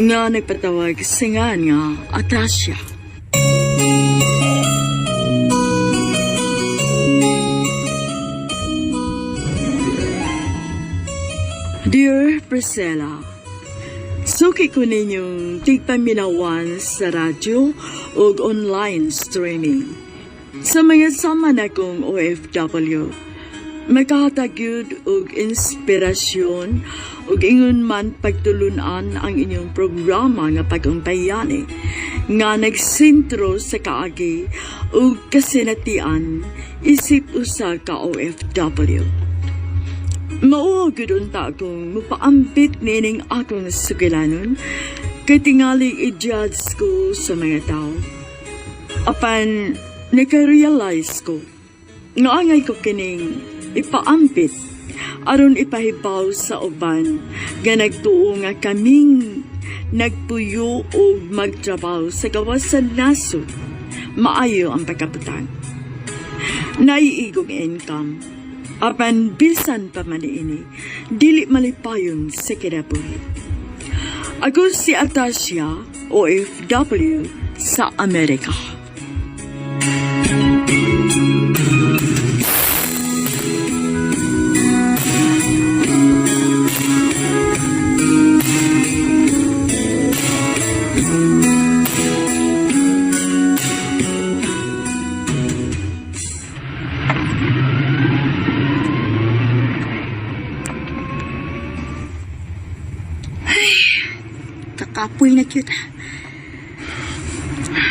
nga nagpatawag sa nga Atasya. Dear Priscilla, suki ko ninyong tigpaminawan sa radyo o online streaming. Sa mga sama na kong OFW, makahatagyod og inspirasyon ug ingon man pagtulunan ang inyong programa nga pag-umpayani nga nagsentro sa kaagi ug kasinatian isip usa ka OFW. Mao gud unta akong mupaambit nining akong sugilanon kay tingali i-judge ko sa mga tao. Apan naka-realize ko nga angay ko kining ipaampit aron ipahibaw sa uban nga nagtuo nga kaming nagpuyo o magtrabaho sa gawas sa nasod maayo ang pagkaputan. Naiigong income apan bisan pa man ini dili malipayon sa kinabuhi. Ako si Atasya, OFW sa Amerika. Kapoy na cute.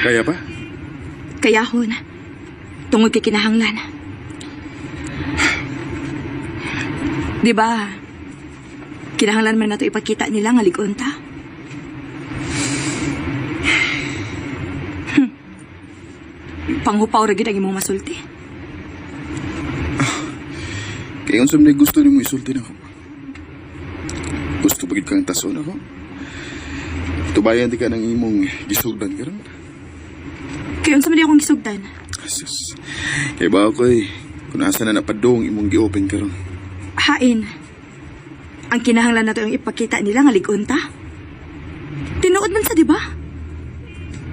Kaya pa? Kayahon. Tungod kay kinahanglan. Di ba? Kinahanglan man nato ipakita nila nga ligon ta. Panghupaw ra gid ang imong masulti. Kaya unsam na gusto nimo isulti na ako. Gusto bagid kang tason ako. Tubayan di ka ng imong gisugdan karon. Kaya unsa man di akong gisugdan? Sus. Kaya ba ako kung asa na napadong imong gi-open karon. Hain. Ang kinahanglan nato yung ipakita nila nga ligon ta. Tinuod man sa di ba?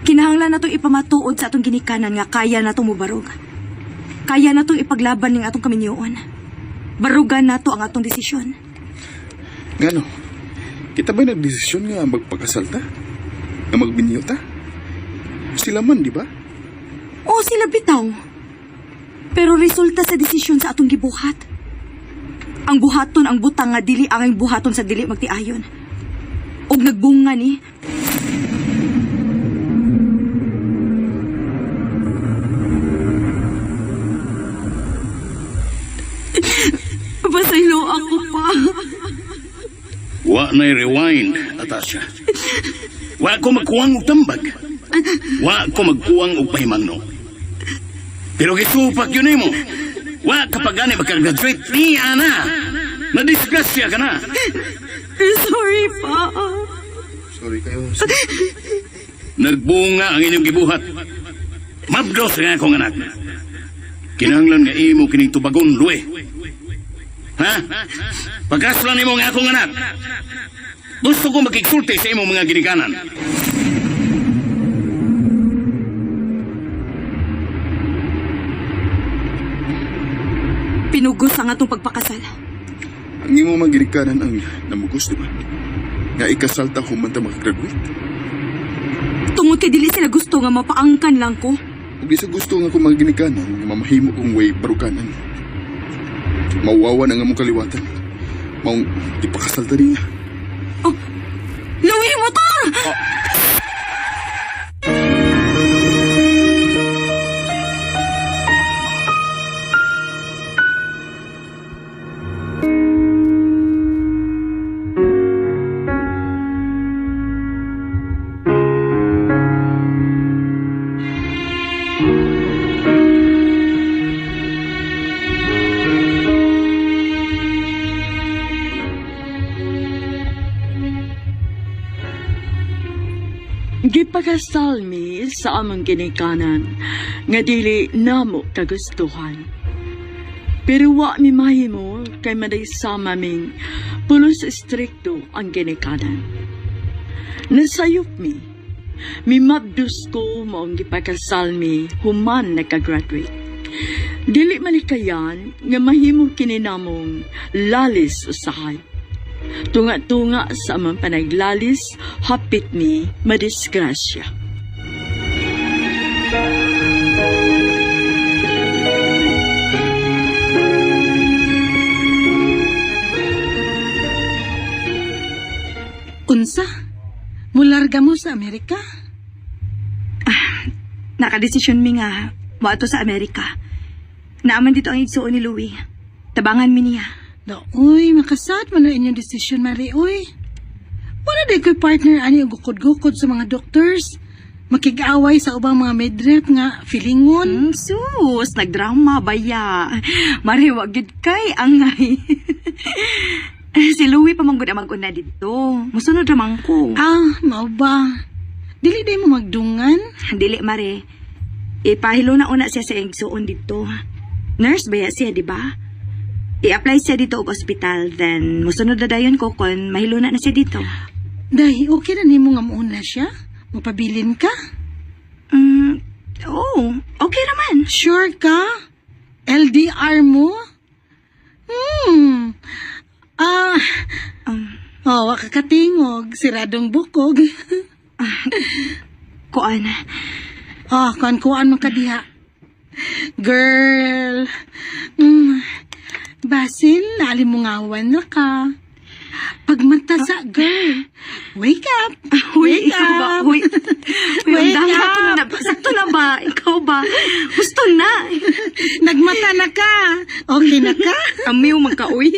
Kinahanglan nato ipamatuod sa atong ginikanan nga kaya natong mubarog. Kaya natong ipaglaban ning atong kaminyoon. Barugan nato ang atong desisyon. Ngano? Kita ba'y nagdesisyon nga magpagkasal ta? Nga magbinyo ta? Sila man, di ba? Oo, sila bitaw. Pero resulta sa desisyon sa atong gibuhat. Ang buhaton ang butang nga dili ang buhaton sa dili magtiayon. Og nagbunga ni. Pasaylo ako pa. Wa na'y rewind, Atasya. Wa ko magkuwang og tambag. Wa ko magkuwang og pahimangno. Pero gisupak yun mo. Wa kapag gani magka-graduate, niya na. Nadisgrasya ka na. Sorry pa. Sorry kayo. Nagbunga ang inyong gibuhat. Mabdos nga akong anak. Kinahanglan nga imo kining tubagon, luwe. Ha? Pagkaslan imo nga akong anak. Gusto ko magkiksulti sa imong mga ginikanan. Pinugos ang atong pagpakasal. Ang imong mga ginikanan ang namugos, di ba? Nga ikasalta humanta makagraduate. Tungod kay dili sila gusto nga mapaangkan lang ko. Ug isa gusto nga kung mga ginikanan nga mamahimo kong way barukanan. Mawawa na nga mong kaliwatan. Maong ipakasalta niya. Oh, Louie, motor! Gipakasal mi sa among ginikanan nga dili namo kagustuhan. Pero wa mi mahimo kay maday sama ming pulos strikto ang ginikanan. Nasayop mi. Mimabdus ko maong gipakasal mi human nakagraduate. Dili malikayan nga mahimo kininamong lalis usahay. Tunga-tunga sa amang panaglalis, hapit mi madisgrasya. Unsa? Mularga mo sa Amerika? Nakadesisyon mi nga, maato sa Amerika. Naaman dito ang igsuon ni Louie. Tabangan mi niya. Da, uy, makasad mo na inyong desisyon, Mari, uy. Wala di ko'y partner ani og gukod-gukod sa mga doctors. Makig-away sa ubang mga midrep nga feelingon. Sus, nagdrama baya. Mariwag gid kay angay. Si Louie pa manggod ang mag-una dito. Musunod ramang ko. Ah, mao ba? Dili day mo magdungan? Dili, Mare. Ipahilo na una siya sa igsuon dito. Nurse ba siya, di ba? I-apply siya dito og ospital, then musunod na dayon ko kung mahilo na siya dito. Day, okay na nimo nga muuna siya? Mapabilin ka? Oh, okay naman. Sure ka? LDR mo? Wakakatingog, siradong bukog. Kuan. Kuan man ka diha. Girl. Basin, nalimungawan na ka. Pagmatasa, girl. Wake up. Huy, Wake ikaw ba? up. Huy, Wake ang up. sakto na ba? Ikaw ba? Gusto na. Nagmata na ka. Okay na ka? Amiw magka-uy.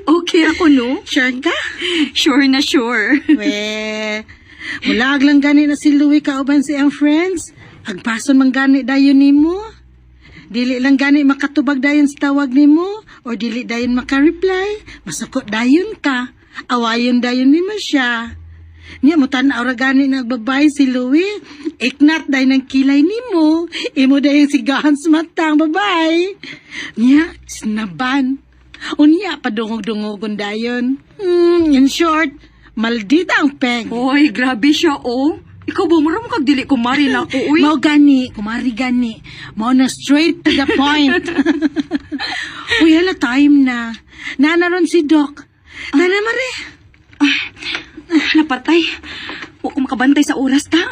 Okay ako, no? Sure ka? Sure na sure. Mulag lang gani na si Louie kauban siyang friends. Agpason man gani dayon nimo. Dili lang gani makatubag dayon sa tawag nimo or dili dayon maka-reply. Masukot dayon ka. Awayon dayon nimo siya. Niya mo tan-aw ra gani nagbabay si Louie. Iknat dayon ng kilay nimo. Imo dayon sigahan sa matang babay. Niya snaban. Unya padungog-dungogon dayon. In short, maldita ang peg. Hoy, grabe siya, oh. Ikaw ba, maram kag dili kumari na ako, uy. Mao gani, kumari gani. Mao na straight to the point. Uy, hala time na. Nanaron si Doc. Nana Mare. Napatay. Huwag ko makabantay sa oras, ta.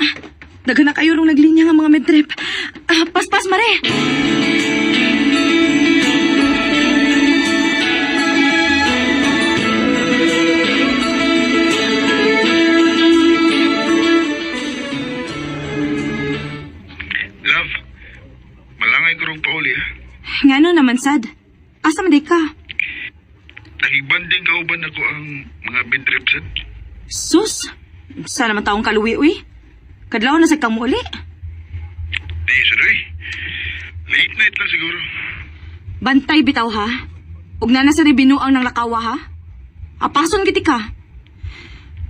Daga na kayo nung naglinya ng mga medrep. Pas, Mare. Love, malangay ko rong pauli ha. Ngano naman, Sad? Asa man di ka? Nakibanding kauban ako ang mga bidrip sad. Sus! Sana naman taong kaluwi, uy. Kadlaw na sa kang muli. Sorry. Late night lang siguro. Bantay bitaw, ha? Huwag na nasa ribinuang ng lakawa, ha? Apason kiti ka.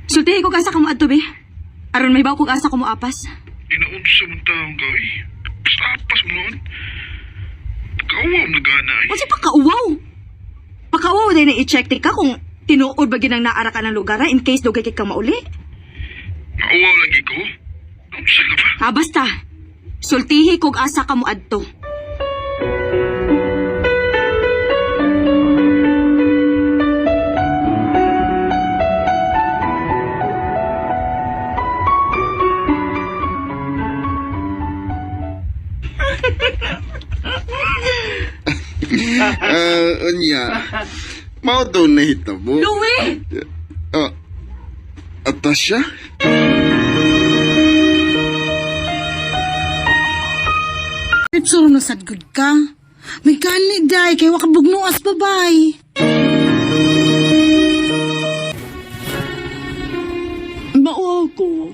Sultihin ko kasa kamo adto, be. Aron may baw ko kasa kamo apas. Inaunsa mong taong ka eh. Basta apas mo noon. Pagkauwaw na gana eh. Kasi pakauwaw. Pakauwaw dahil na i-check ka kung tinuod ba ginang naara ka ng lugar in case dugay kay kang mauli. Mauwaw lagi ko. Unsa ka ba? Basta. Sultihi kog asa ka mo adto. Unya. Mao daw nahitabo. Louie! Atasha? Itsuro na sad good ka. May gani day kay wakabugnuas babay. Mao ko.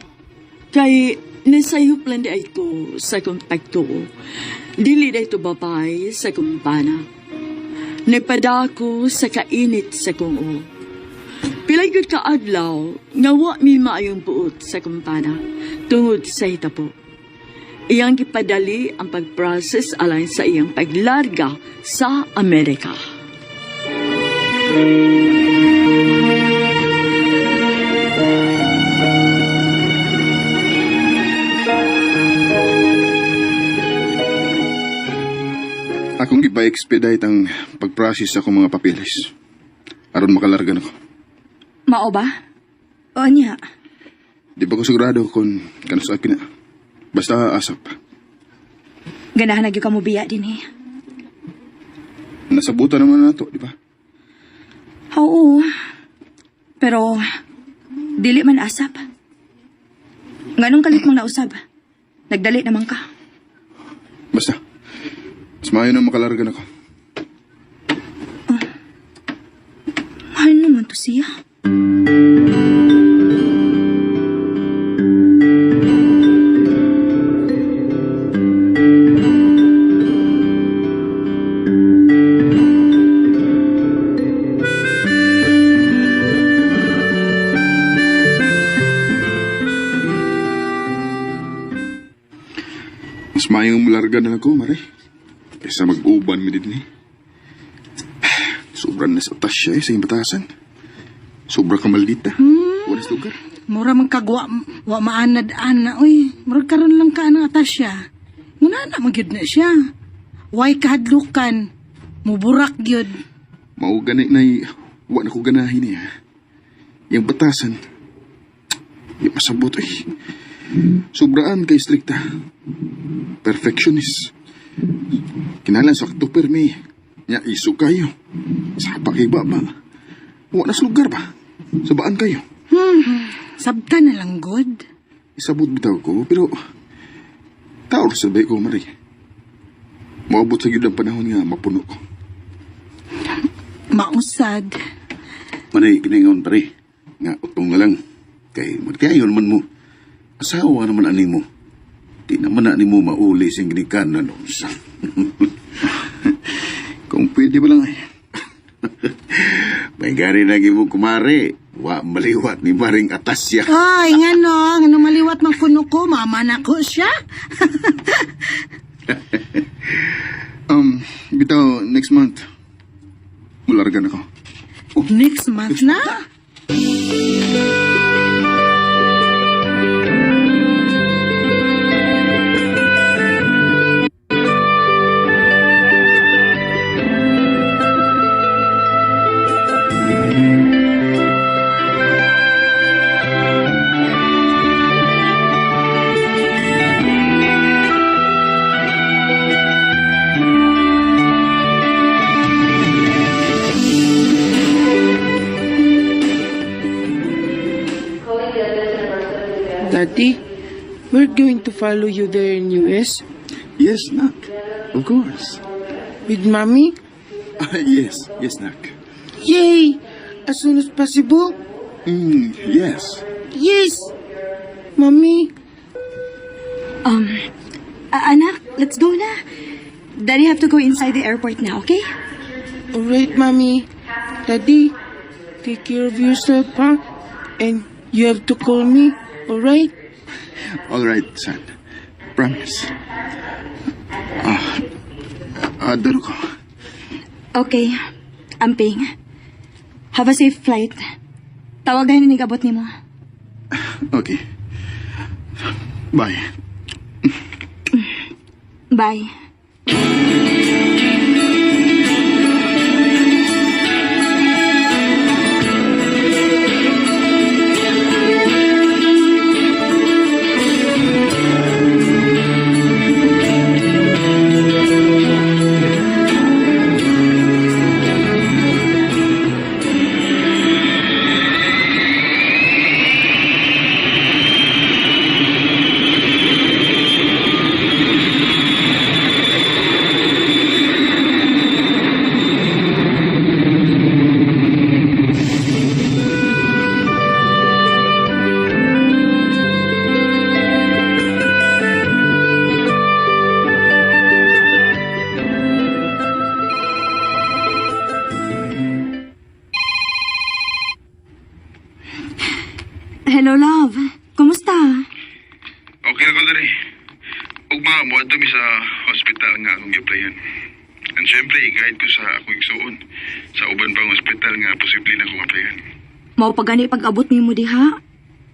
Kay nasayop lang di ay ko sa kontakto. Dili da ito babay sa kumpana. Napada ko sa kainit sa kungo. Pilay gud ka adlaw nga wa mi maayong buot sa kumpana tungod sa hitapo. Iyang gipadali ang pag-process alay sa iyang paglarga sa Amerika. Akong ipa-expedite ang pag-process sa akong mga papeles. Aron makalargan ako. Mao ba? O niya. Di ba ko sigurado kung kanus ay pina. Basta asap. Ganahan na gyud ka mo biya din eh. Nasabutan naman na to, di ba? Oo. Pero, dili man asap. Nganong kalit mong nausab? Nagdali naman ka. Basta. Mas maayo na makalargan ako. Mahal naman to siya. Mas maayong malargan na ako, Mare. Kaysa mag-uban mi din eh. Sobrang nasa tasya sa iyong batasan. Sobra ka maldita. Walas lugar. Mura man kagwa wa maanad ana uy. Mura karon lang ka ang Atasya. Nguna na magyud na siya. Way kahadlukan. Muburak gyud. Mao gani na wa na ko ganahin niya. Yung batasan. Yung masabot eh. Sobraan kay strikta. Perfectionist. Kinalan sa permi. Nya iso kayo. Sa pakibaba. Wa na sa lugar ba? Sabaan kayo. Sabta na lang god. Isabot bitaw ko, pero taor sabay ko, Mari. Maabot sa gyud ang panahon nga mapuno ko. Mausad. Manay, kiningon pare. Nga, utong na lang. Kay, magkayo naman mo. Asawa naman ani mo. Di naman na ani mo mauli sing ginikanan. Kung pwede ba lang eh. May gari lagi mo kumare. Wa maliwat ni Maring Atasya. Ay, ngano maliwat man kuno ko, mama na ko siya. Bitaw, next month, mulargan ako. Next month na? Daddy, we're going to follow you there in US Yes, Nak. Of course. with Mommy. Yes, Nak. Yay! As soon as possible. Yes. Yes! Mommy, Anak, let's go na. Daddy have to go inside the airport now, okay? alright, Mommy. Daddy, take care of yourself, huh? And you have to call me, alright? All right, son. Promise. Dalo ko. Okay. Amping. Have a safe flight. Tawag na hinigabot ni mo. Okay. Bye. Bye. Hello, love. Kumusta? Okay na ko dali. Ugma mo ato mi sa hospital nga akong gi-applyan. And syempre, i-guide ko sa akong igsuon sa uban pang hospital nga posible na akong applyan. Mao pagani pag-abot nimo diha.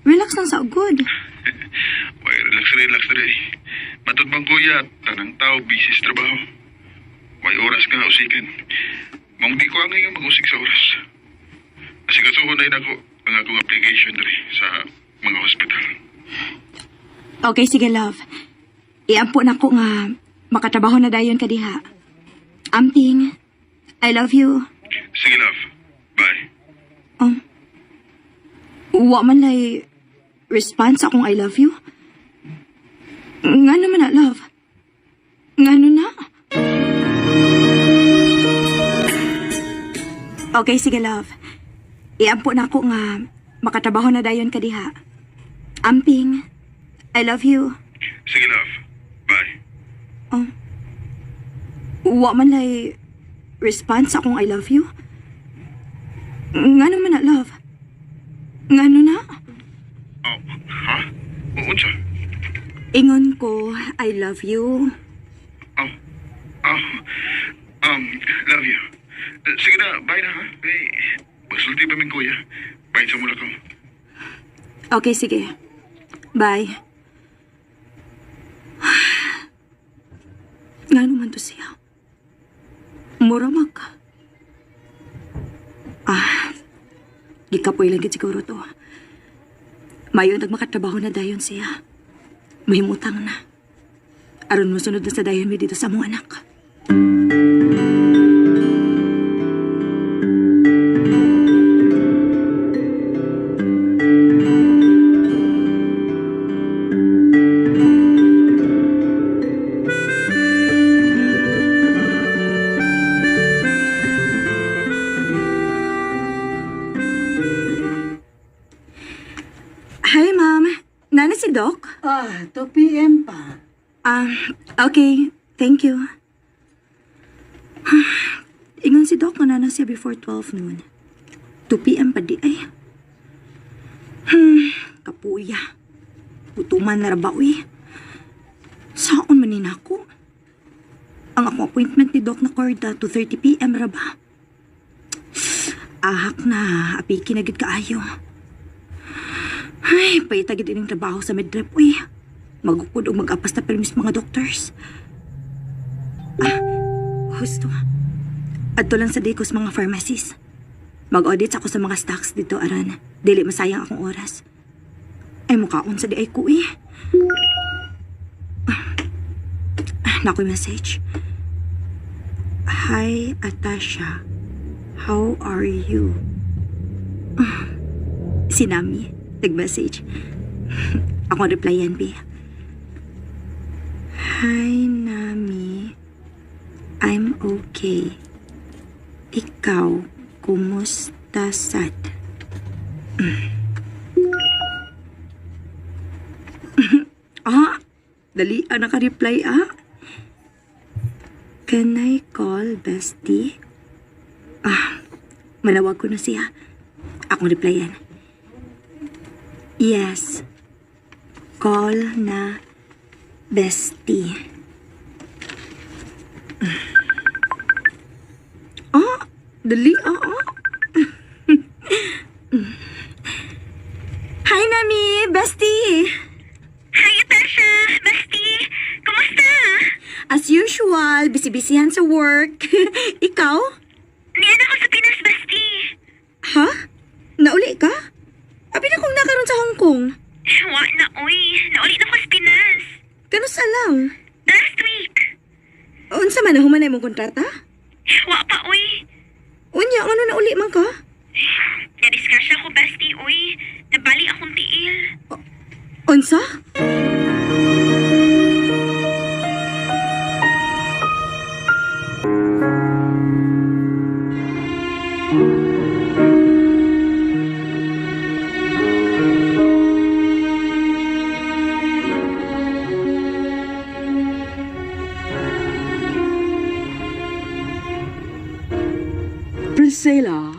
Relax lang sa ugod. Why, relax rin. Matud bang kuya, tanang tao, busy sa trabaho. Why oras ka usikan. Mong di ko ang nga mag-usik sa oras. Asikasuhon na ako ang akong application diri sa mga hospital. Okay, sige, love. Iampo na ko nga makatrabaho na dayon ka diha. Amping, I love you. Sige, love. Bye. Wa man lay response akong I love you. Nga naman na, love. Nga na? Okay, sige, love. Iampo na ko nga makatrabaho na dayon ka diha. Amping, I love you. Sige, love. Bye. Wa man lay response akong I love you. Nga naman na, love. Nga na? Oh, ha? Unsa? Ingon ko, I love you. Oh, love you. Sige na, bye na ha. Magsulti pa min kuya. Bye sa mula ko. Okay, sige. Bye. Nga naman to siya. Muramag ka. Di ka po ilagid siguro to. Mayon nagmakatrabaho na dayon siya. Mahimutang na. Aron mo sunod na sa dayon mi dito sa mong anak. Hi, ma'am. Nana si Doc? 2 p.m. pa. Okay. Thank you. Ingon si Doc nga nana siya before 12 noon. 2 p.m. pa di ay. Kapuya. Putuman na rabaw eh. Saan manin ako? Ang akong appointment ni Doc na Corda 2:30 p.m. raba. Ahak na. Apiki na gid kaayo. Ay, paitagid ining trabaho sa midrep, uy. Magukod o mag-apas na permis mga doctors. Husto. Adto lang sa Dicos mga pharmacies. Mag-audit ako sa mga stocks dito, aran. Dili masayang akong oras. Ay, mukhaon sa di ay ko, eh. Nakoy message. Hi, Atasha. How are you? Si Nami. Nag-message. Ako replyan, B. Hi, Nami. I'm okay. Ikaw, kumusta, sad? Dali, naka-reply, Can I call bestie? Manawag ko na siya. Akong replyan. Yes. Call na bestie. Dali, Hi, Nami! Bestie! Hi, Natasha! Bestie! Kumusta? As usual, busy-busyhan sa work. Ikaw? Niyan ako sa Pinas, Bestie. Ha? Nauli ka? Abi na kong nakaroon sa Hong Kong. Wa na, uy. Nauli na ko sa Pinas. Kanusa lang? Last week. Unsa man na humanay mong kontrata? Wa pa, uy. Unya, ano na uli man ka? Na-discurse ako, Bestie, uy. Nabali akong tiil. Unsa? Priscilla,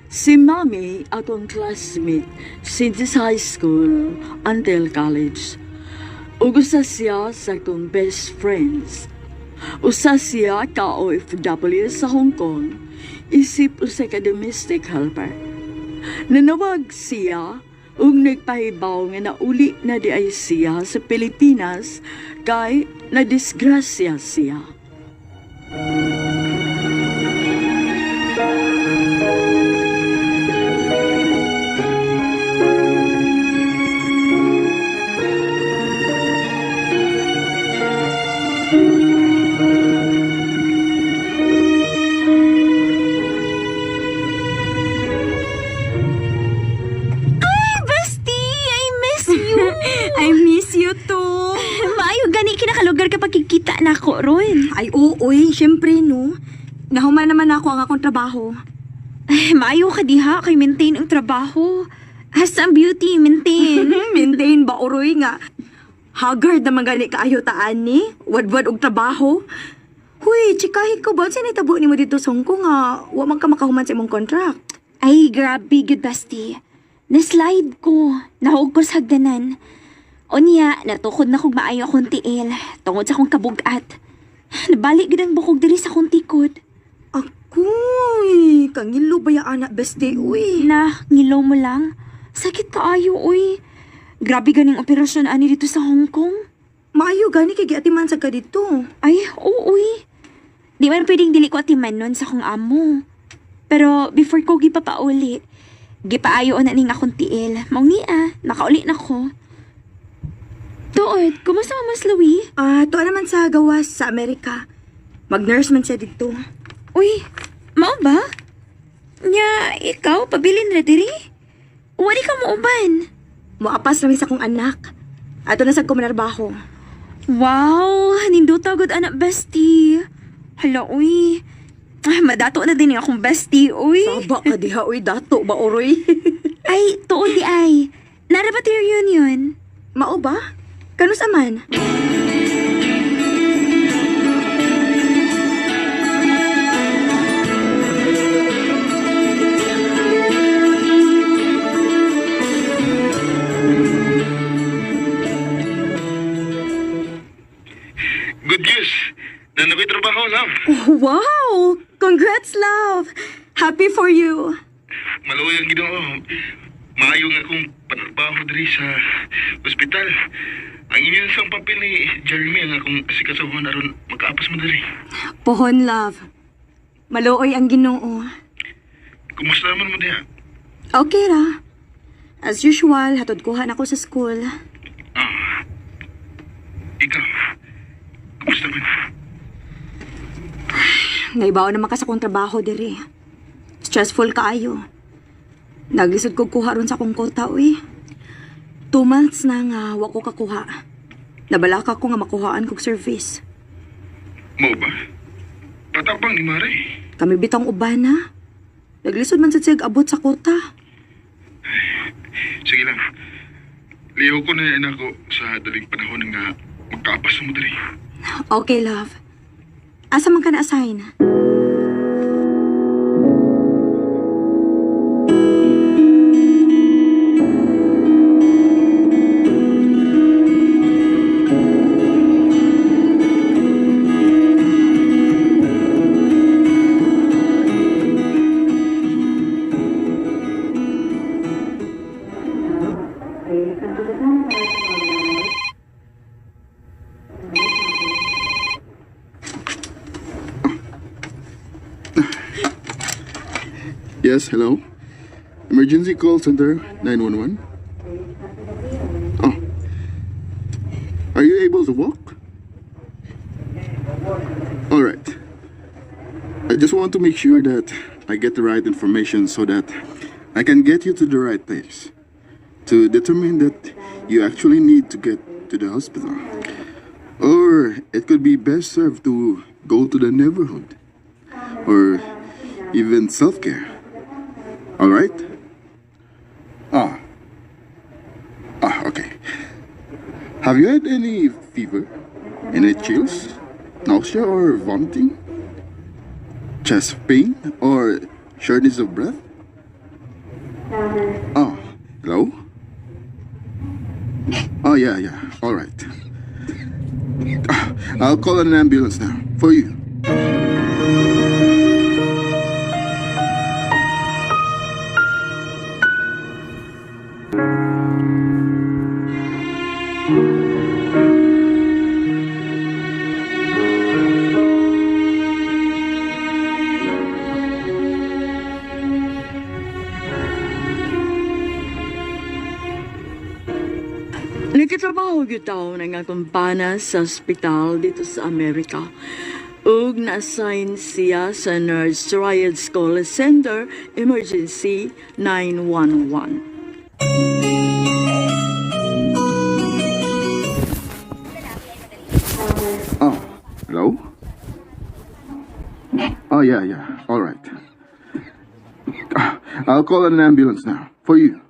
si Mami akong classmate since high school until college. Usa siya sa akong best friends. Usa siya ka OFW sa Hong Kong, isip usa ka domestic helper. Nanawag siya ug nagpahibaw nga nauli na di ay siya sa Pilipinas kay nadisgrasya siya. nako ron. Ay, uy, syempre no. Nahuman naman ako ang akong trabaho. Ay, maayo ka diha kay maintain ang trabaho. Hasta ang beauty, maintain. Maintain ba, uroy nga. Haggard naman gani kaayo taan ni. Wadwad og trabaho. Huy, chikahin ko ba? Sinitabo ni mo dito sa Hong Kong nga. Wa man ka makahuman sa imong contract. Ay, grabe, good bestie. Na-slide ko. Nahog ko sa hagdanan. O niya, natukod na kong maayo akong tiil. Tungod sa akong kabugat. Nabalik gid ang bukog diri sa akong tikod. Akoy, kangilo ba ya anak beste, uy. Na, ngilaw mo lang. Sakit kaayo, uy. Grabe ganing operasyon ani dito sa Hong Kong. Maayo gani kay giatiman sa ka dito. Ay, oo, uy. Di man pwedeng dili ko atiman nun sa akong amo. Pero before ko gipapauli, gipaayo na ning akong tiil. Maong niya, nakauli na ko. Tuod, kumusta mo Mas Louie? To naman sa gawas sa Amerika. Mag-nurse man siya dito. Uy, mao ba? Nya, ikaw, pabilin na diri? Wali ka mo uban. Muapas namin sa kong anak. Ato na sa kumanarbaho. Wow, ninduta gud anak bestie. Hala, uy. Ay, madato na din yung akong bestie, uy. Saba ka diha, uy, dato ba, uroy? Ay, tuon di ay. Nara ba tayo reunion? Mao ba? Kanus aman? Good news. Na nakoy trabaho, love. Wow! Congrats, love! Happy for you. Maluoy ang Ginoo. Maayo nga akong panarbaho diri sa ospital. Ang inyong isang papel ni Jeremy ang akong asikasuhon aron makaapas mo diri. Pohon, love. Maluoy ang Ginoo. Kumusta naman mo diha? Okay ra. As usual, hatod kuha na ako sa school. Ikaw, kumusta man? Naibaw naman ka sa kong trabaho diri. Stressful kaayo. Naglisod ko kuha ron sa akong kota, uy. 2 months na nga wa ko kakuha. Nabalaka ko nga makuhaan kong service. Mo ba? Patapang ni Mare. Kami bitang uban na. Naglisod man sa siyag abot sa kota. Sige lang. Liho ko na yan ako sa daling panahon nga magkaapas mo dali. Okay, love. Asa man ka na-assign? Yes, hello? Emergency call center 911. Oh. Are you able to walk? All right. I just want to make sure that I get the right information so that I can get you to the right place to determine that you actually need to get to the hospital. Or it could be best served to go to the neighborhood or even self-care. All right? Okay. Have you had any fever? Any chills? Nausea or vomiting? Chest pain or shortness of breath? Hello? Yeah. All right. I'll call an ambulance now for you. Nagkatrabaho gyud taon nga kumpana sa ospital dito sa Amerika. Ug na-assign siya sa Nurse Triad School Center Emergency 911. Hello? Oh, yeah. All right. I'll call an ambulance now. For you.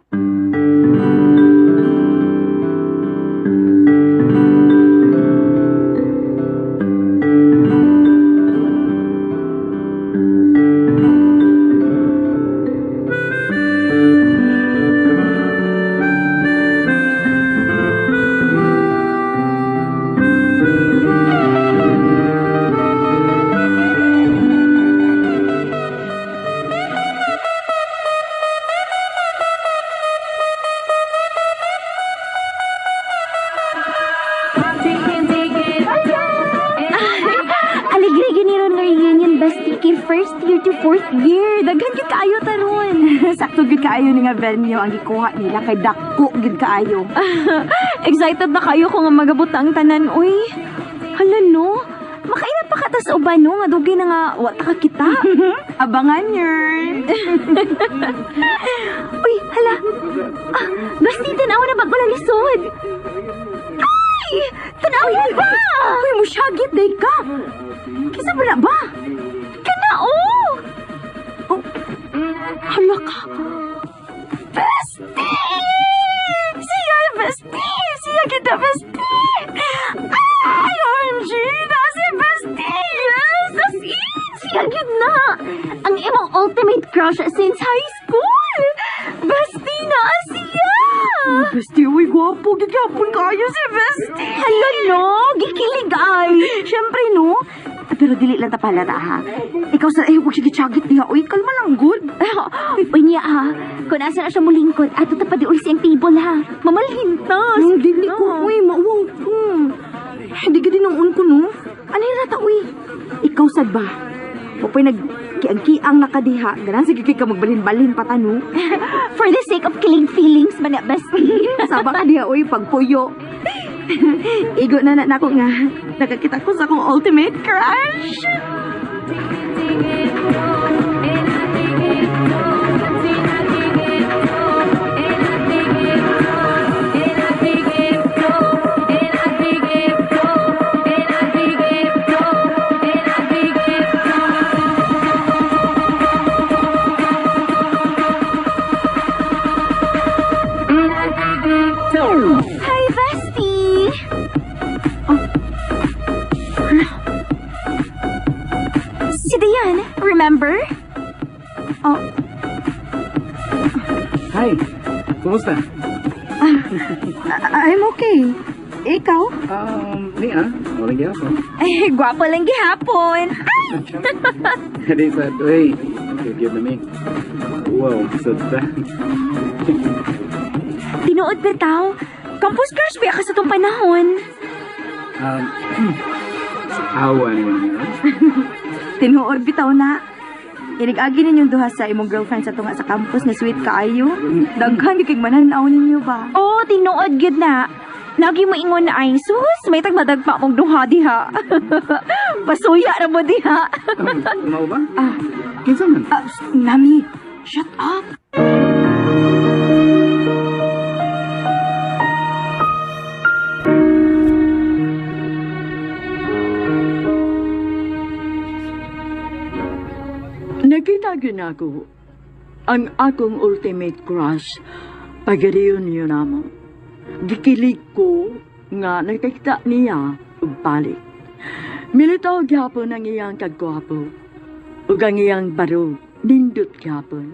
Aligre giniron nga reunion bestie kay first year to fourth year. Daghan gid kaayo taron. Sakto gid kaayo ni nga venue ang gikuha nila kay dako gid kaayo. Excited na kayo ko nga magabot ang tanan, uy. Hala no, makaina pa ka tas uban no, nga dugay na nga wata ka kita. Abangan yer. Uy, hala. Basti tanaw na bago na lisod. Ay! Tanaw mo ba? Uy, musyagit day ka. Kisa ba na ba? Kanao! Oh, hala ka. Bestie! Siya, bestie! Siya kita, bestie! Ay, OMG! Na si bestie! Yes! As in! Siya yun na! Ang imong ultimate crush since high school! Bestie na siya! Bestie, uy, gwapo. Gigapon kayo si Bestie. Hala no! Gikilig ay! Siyempre, no? Pero dili lang ta palata, ha? Ikaw sa huwag sige chagit niya. Uy, kalma lang, good. Uy niya ha, kung nasa na siya mulingkod, ato ta pa di uli siyang table ha. Mamalhin ta! Nung dili ko, uy, mauwang ko. Hindi ka din ang un ko, no? Ano yung rata, uy? Ikaw sad ba? Pupay nagkiang-kiang nakadiha. Ganang sige ka magbalin-balin pata, no? For the sake of killing feelings, man bestie. Saba ka diha, uy, pagpuyo. Igo na nako nga. Nakakita ko sa akong ultimate crush. Hi, bestie! Si Diane, remember? Oh, Hi, kumusta? I'm okay. Ikaw? Nia, walang gyapon. Eh, gwapo lang gihapon. Hindi sa uy, cute na mi. Wow, sada. Tinuod bitaw. Campus crush ba ka sa tong panahon? Awa naman niya. Tinuod bitaw na. Inig-agi ninyong duha sa imong girlfriend sa tunga sa campus na sweet kaayo. Daghan kay mananaw ninyo ba? Oo, tinuod gid na. Lagi mo ingon na ay, sus, may tagmadagpa mong duha diha. Pasuya na mo diha. Mau ba? Kinsa man? Nami, shut up. Nakita gyud ako ang akong ultimate crush pag-reunion namo. Gikilig ko nga nakita niya og balik. Militaw gyapon ang iyang kagwapo ug ang iyang barog nindot gyapon.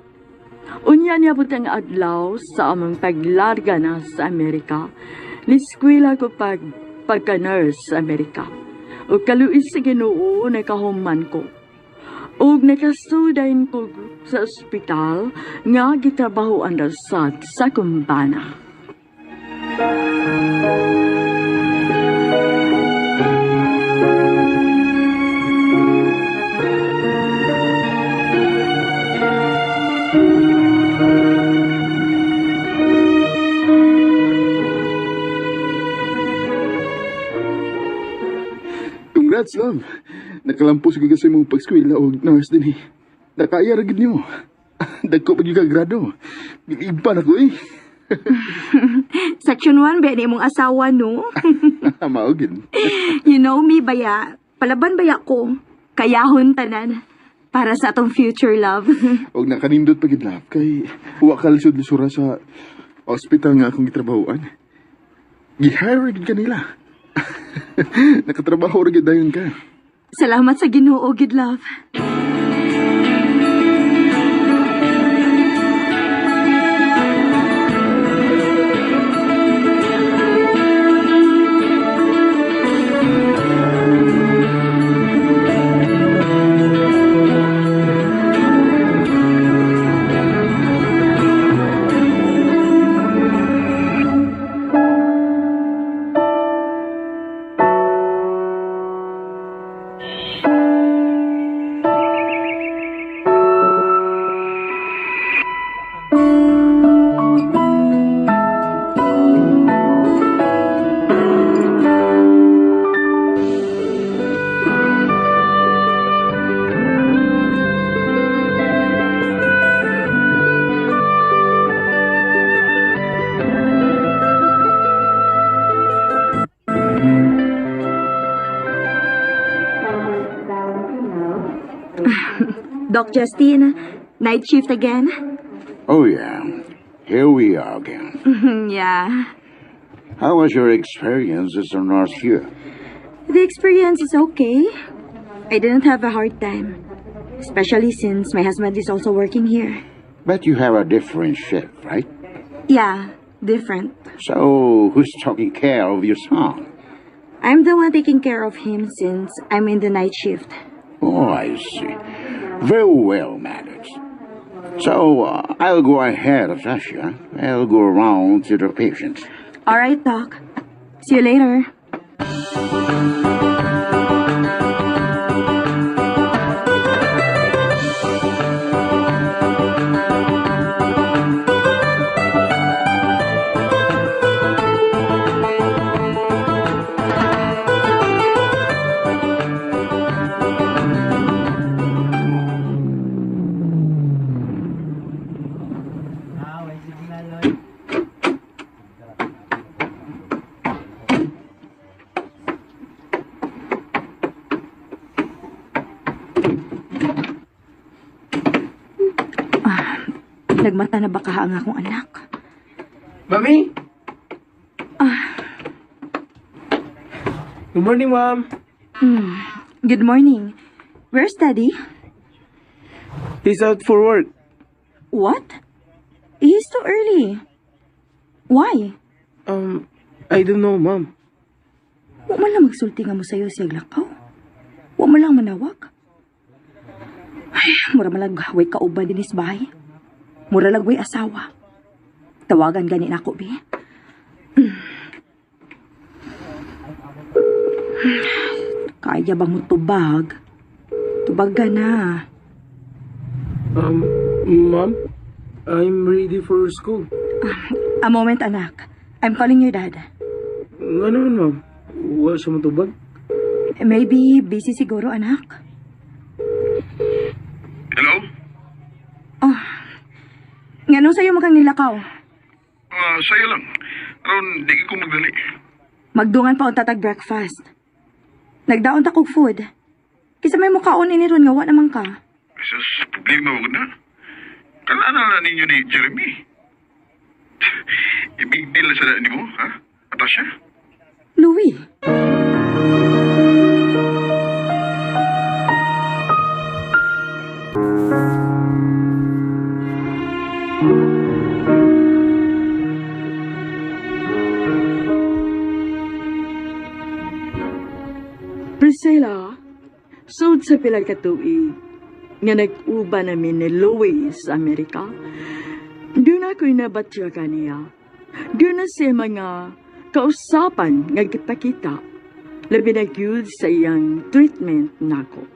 Unya niya butang adlaw sa among paglarga na sa Amerika. Niskwela ko pagka-nurse sa Amerika. Ug kaluis sa Ginoo nakahuman ko. Og nakasudayin ko sa ospital nga gitrabahoan na sa kumbana. Congrats, love. Nakalampos ka sa imong pag-skwela o nurse din eh. Nakaya ragid nimo. Dagko pa yung kagrado. Iba na ko eh. Section 1 ba ni imong asawa, no? Maugin. You know me, baya. Palaban baya ko. Kayahon tanan. Para sa atong future love. Og nakanindot pa gid love kay wa ka lisod-lisura sa ospital nga akong gitrabahoan. Gi-hire gid kanila. Nakatrabaho ra gid dayon ka. Salamat sa Ginoo, gid love. Doc Justine, night shift again? Oh, yeah. Here we are again. Yeah. How was your experience as a nurse here? The experience is okay. I didn't have a hard time. Especially since my husband is also working here. But you have a different shift, right? Yeah, different. So, who's taking care of your son? I'm the one taking care of him since I'm in the night shift. Oh, I see. Very well managed. So, I'll go ahead, Sasha. I'll go around to the patients. All right, Doc. See you later. Nagmata na ba ka ang akong anak? Mami? Good morning, Mom. Good morning. Where's Daddy? He's out for work. What? He's too early. Why? I don't know, Mom. Wa man lang magsulti nga mo sa'yo siya lakaw. Wa man lang manawag. Ay, mura malagway ka uban din is bahay. Mura lagway asawa. Tawagan gani na ako, Bi. Kaya bang mo tubag? Tubag ka na. Mom? I'm ready for school. A moment, anak. I'm calling your dad. Nga naman, Mom. Wala siya matubag. Maybe busy siguro, anak. Hello? Nga sa'yo makang nilakaw. Sa'yo lang. Aron, di ko magdali. Magdungan pa tatag breakfast. Nagdaon ta kog food. Kisa may mukhaon iniron nga wa naman ka. Sus, problema mo na. Kanana na ninyo ni Jeremy. Ibig deal na sa daan mo, ha? Atasha? Louie. Priscilla, sud sa pilang katuig nga nag-uba namin ni Louie sa Amerika, doon ako'y nabatya kaniya. Doon na siya mga kausapan nga gipakita. Labi na gyud sa iyang treatment nako.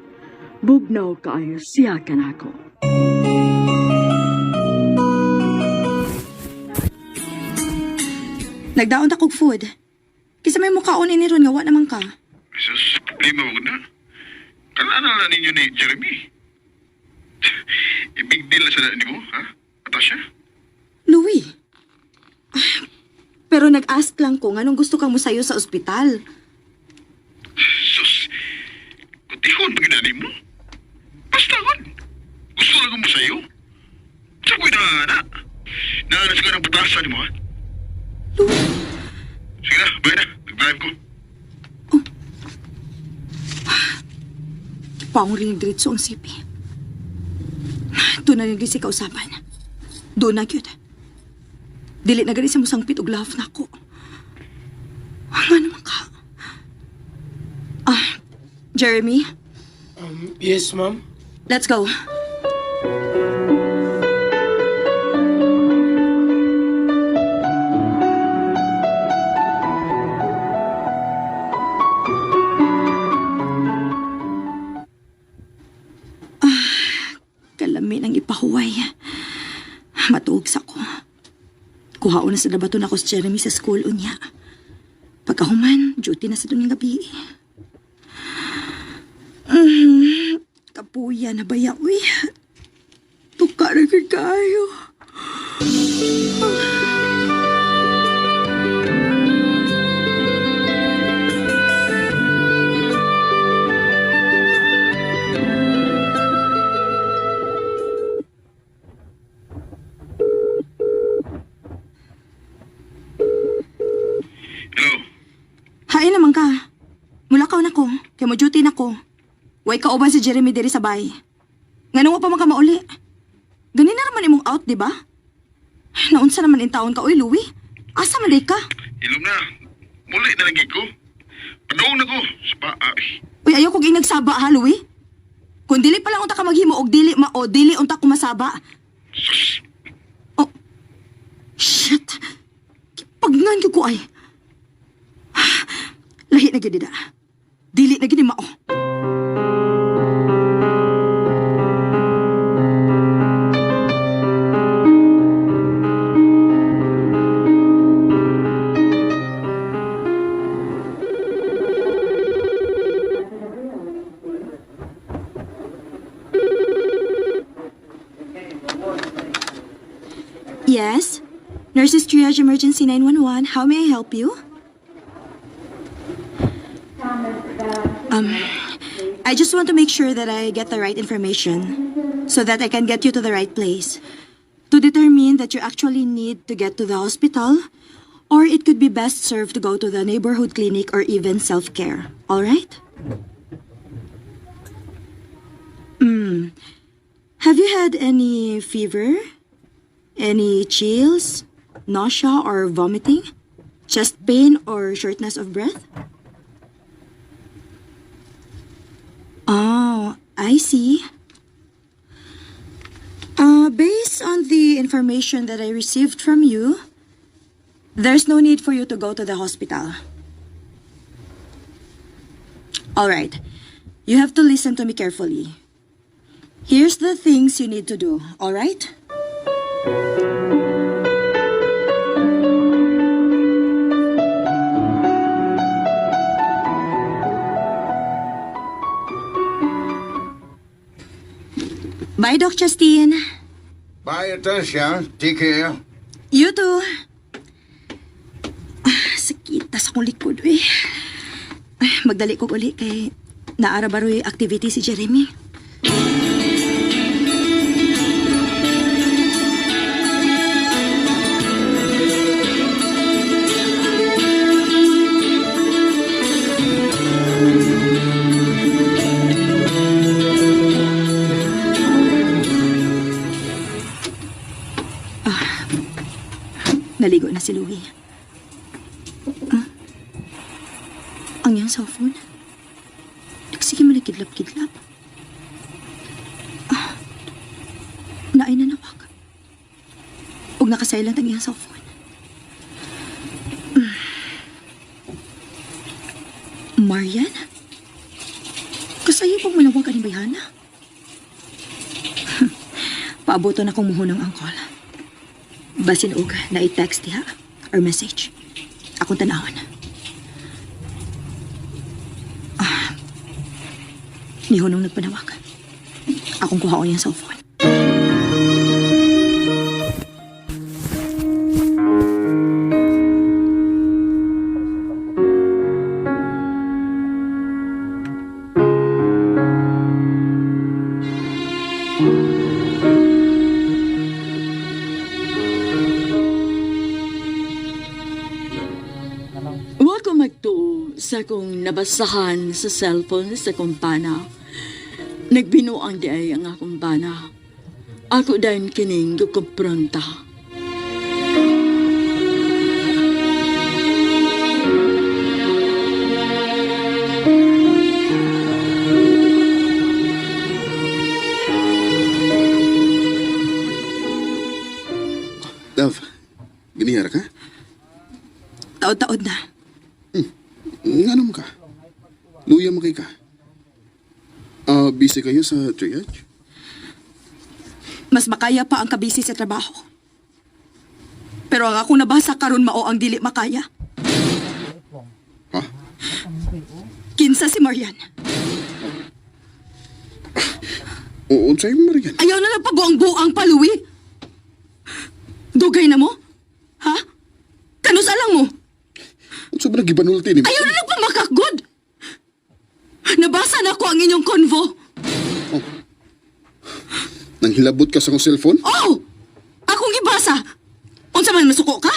Bugnaw kaayo siya kanako. Nagdaon ta kog food. Kisa may mukhaon iniron nga wa naman ka. Sus, problema mo na. Kanana na ninyo ni Jeremy. Ibig deal na sa daan mo, ha? Atasha? Louie. Pero nag-ask lang ko anong gusto kang musayo sa ospital. Sus, kutihon pag mo. Basta kon. saan mo, ha? Sige na, bye na. Nag-drive ko. Paong rin diretso ang sipi. Doon na naging si kausapan. Doon na yun. Dili na gani sa musangpit og love na ako. Nga naman ka. Jeremy, Yes, ma'am. let's go. Kalami ng ipahuway. Matuog sa ko. Kuhaon na sa dabaton ako si Jeremy sa school unya. Pagkahuman, duty na sa duning gabi. Kapuya na baya, uy. Tuka na kayo. Hello? Hain naman ka. Mulakaw na ko. Kaya mo duty na ko. Way kauban si Jeremy diri sa bay. Nga nung pa man ka mauli. Gani na naman imong out, di ba? Naunsa naman in taon ka, uy, Louie. Asa man day ka? Ilom na. Muli na lagi ko. Padong na ko. Sa paa. Uy, ayaw kong inagsaba ha, Louie. Kung dili pa lang unta ka maghimo og dili dili unta ko masaba. Sus! Oh. Shit. Pagnan ko ay. Lahi na gid da. Dili na gid mao. Yes? Nurses Triage Emergency 911. How may I help you? I just want to make sure that I get the right information so that I can get you to the right place to determine that you actually need to get to the hospital, or it could be best served to go to the neighborhood clinic or even self-care. All right? Have you had any fever? Any chills, nausea or vomiting? Chest pain or shortness of breath? Oh, I see. Based on the information that I received from you, there's no need for you to go to the hospital. All right. You have to listen to me carefully. Here's the things you need to do, all right? Bye, Doc Justine. Bye, Atasha. Take care. You too. Sakit sa akong likod, eh. Magdali ko uli kay naarabaroy activity si Jeremy. Naligo na si Louie. Ang iyang cellphone? Sige mo kidlap-kidlap. Naay na nawag. Huwag nakasilent ang iyang cellphone. Marian? Kasayo pang malawag ka ni Bayhana? Paaboto na kong muhunang angkol. Basin og na i-text diha or message. Akong tanawon. Ni Hunong nagpanawag. Akong kuhaon yung cellphone. sa kong nabasahan sa cellphone sa kumpana. Nagbinuang di ay ang akong bana. Ako dahil kining gukumpronta. Love, ginihara ka? Taod-taod na. Nga naman ka. Luya mo kay ka. Busy kayo sa triage? Mas makaya pa ang kabisi sa trabaho. Pero ang akong nabasa karon mao ang dili makaya. Ha? Kinsa si Marian. Oo, unsay mo rin yan. Ayaw na lang pabuang-buang paluwi. Dugay na mo? Ha? Kanus alang mo? Unsa ba nagibanulti ni mo? Ayaw na lang pamakakgod. Nabasa na ko ang inyong konvo. Nang hilabot ka sa kong cellphone? Oh! Akong gibasa. Unsa man masuko ka?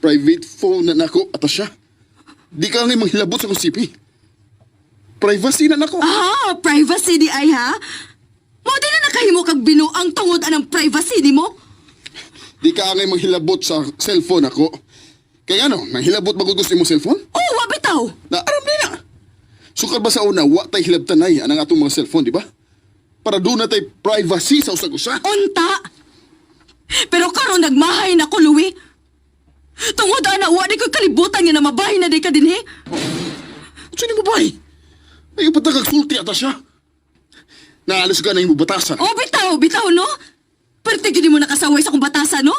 Private phone na nako, Atasha. Di ka nga manghilabot sa kong CP. Privacy na nako. Ah, privacy di ay ha? Mo di na nakahimo kag binuang tungod anang privacy ni mo? Di ka nga manghilabot sa cellphone ako. Kaya ano, manghilabot ba gusto mo cellphone? Oh, wa bitaw. Na, aram din na. Sukal ba sa una, wa tay hilabtanay anang atong mga cellphone, di ba? Para doon na tay privacy sa usag-usa. Unta. Pero karon nagmahay na ko, Louie. Tungod ana, wa di ko kalibutan nga na mabahay na di ka dinhi. Sino mo ba? Ayaw pa sulti ata siya. Naalis ka na yung batasan. Oh, bitaw, no? Perte gini mo nakasaway sa kong batasan, no?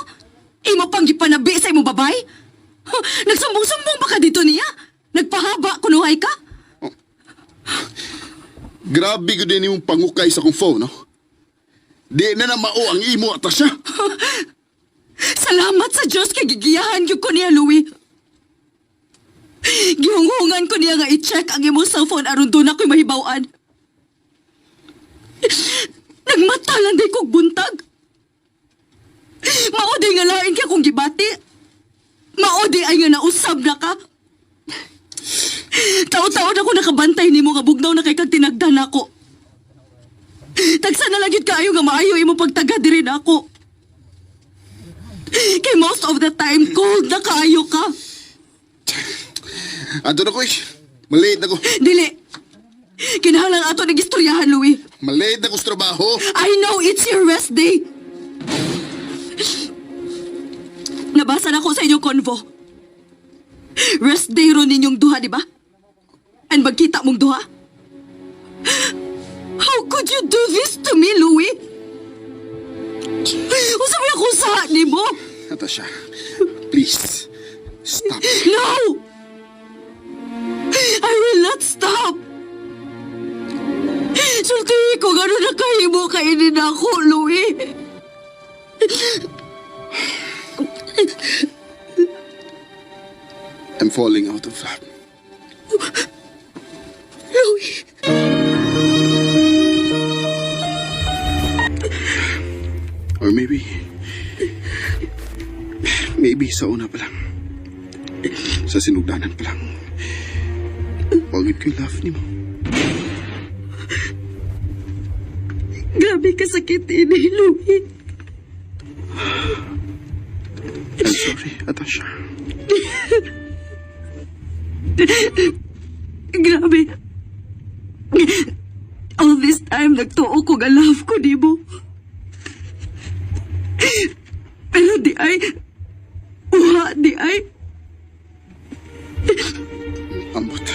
Imo pang gipanabi sa imong babay? Huh, nagsumbong-sumbong ba ka dito niya? Nagpahaba kunuhay ka? Grabe ko din yung pangukay sa kong phone, no? Di na mao ang imo ata siya. Salamat sa Diyos kay gigiyahan ko niya, Louie. Gihunghungan ko niya nga i-check ang imong cellphone aron doon ako'y mahibawan. Nagmatalan day kong buntag. Maudi nga lain ka kong gibati. Maudi ay nga nausab na ka. Taon-taon ako nakabantay ni mo nga bugnaw na kay kag tinagdan ako. Tagsa na lang yun kaayo nga maayo imo pagtaga diri na ako. Kay most of the time, cold na kaayo ka. Ato na ko eh. Maliit na ko. Dili. Kinahanglan ato nag-istoryahan, Louie. Maliit na ko sa trabaho. I know it's your rest day. Nabasa na ko sa inyong convo. Rest day ron ninyong duha, di ba? And magkita mong duha? How could you do this to me, Louie? Usabi ako sa ni mo. Natasha, please, stop. No! I will not stop. Sulti ko gano'n na kahimo kainin ako, Louie. I'm falling out of love. Louie. Or maybe sa una pa lang. Sa sinugdanan pa lang. Wagid ko'y love ni mo. Grabe ka sakit ini, Louie. I'm sorry, Atasha. Grabe. All this time, nagtuo ko nga love ko, di mo. Pero di ay... Uha, di ay... Ambot.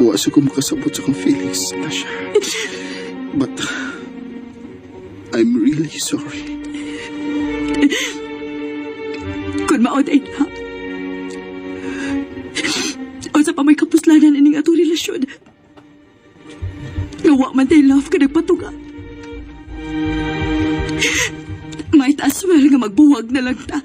Wasa ko makasabot sa kong feelings, Atasha. But... I'm really sorry. Kung maoday na. O sa pa may kapuslanan ining atong relasyon. Ngawa man tayo love ka nagpatuga. Might as well nga magbuwag na lang ta.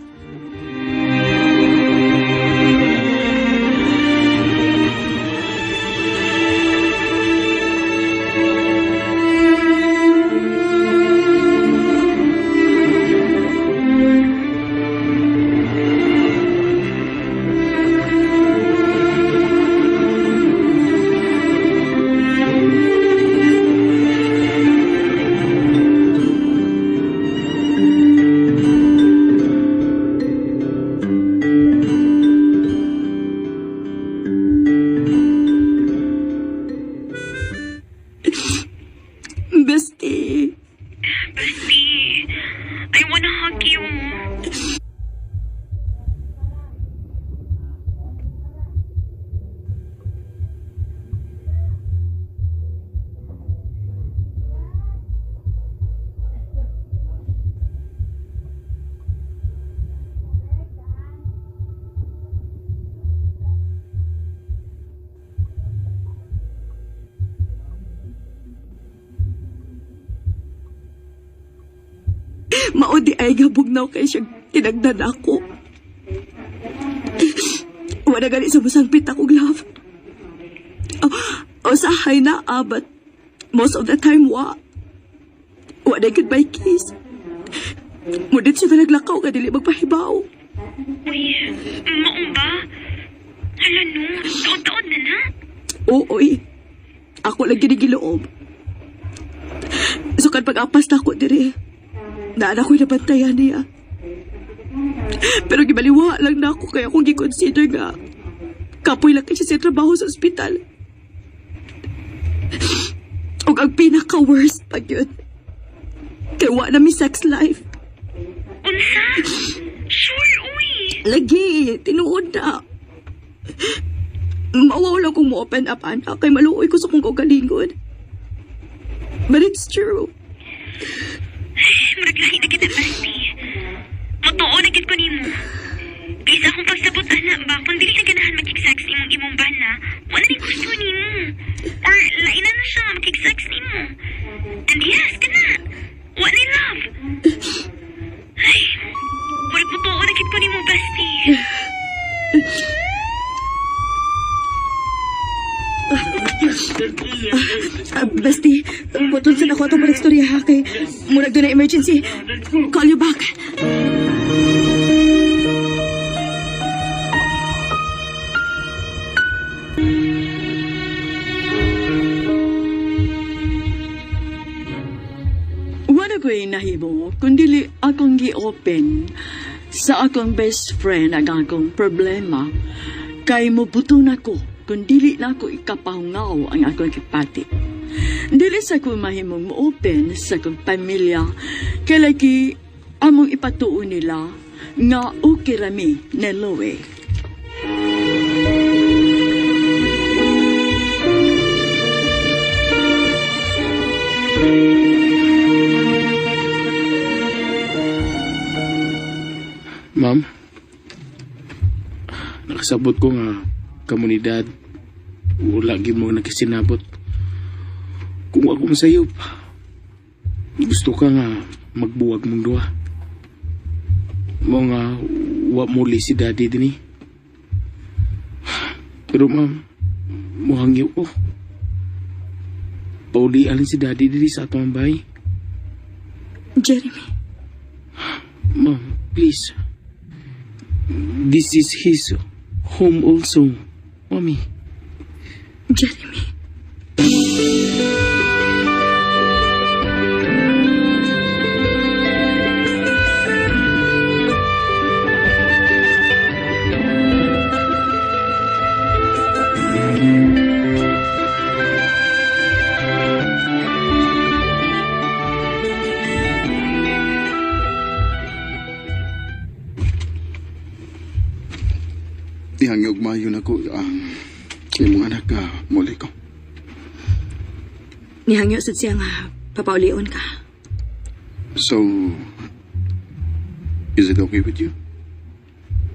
Mao di ay nga bugnaw kay siya tinagdan ako. Wala gani sa musangpit akong love. Usahay na but most of the time wala goodbye kiss. Mudit siya na naglakaw nga dili magpahibaw. Uy, maong ba? Hala no, taon-taon na na. Ooy, ako lang ginigiloob. So kan pag-apas na ako dire, naan ako'y nabantayan niya. Pero gibaliwa lang na ako kaya akong giconsider nga kapoy lang kasi sa trabaho sa ospital. O ang pinaka-worst pag yun, kaya wala mi sex life. Unsa? Sure, uy. Lagi, tinuod na. Mawaw lang kung mo-open up, anak, kay maluoy ko sa kong kaugalingon. But it's true. Murag lahi na kita, Basti. Matuo na gid ko nimo. Kaysa akong pagsabot, anak ba, kung dili na ganahan makik-sex imong imong bana, wala rin gusto nimo. Or laina na siya makik-sex nimo. And yes, kana. Wala ni love. Ay, murag matuo na gid ko nimo, Basti. Basti, putol sa ako itong pag-istorya ha, kay murag doon na emergency. Call you back. Wala ko'y nahimo, kundili akong gi-open sa akong best friend ang akong problema. Kay mubuto na ko, kung dili na ako ikapahungaw ang akong kipati. Dili sa ko mahimong mo-open sa akong pamilya, kay lagi among ipatuon nila nga okay rami ni Loe. Ma'am, nakasabot ko nga komunidad. Wala gyud mo nakisinabot. Kung ako masayop, gusto ka nga magbuwag mong duha. Mo nga wa muli si daddy din. Pero ma'am, muhangyo ko. Paulian si daddy din sa atong bahay. Jeremy. Ma'am, please. This is his home also, Mommy. Jeremy. Ihangyo mayo na ko kay mga anak muli ko. Nihangyo sad siya nga papaulion ka. So, is it okay with you?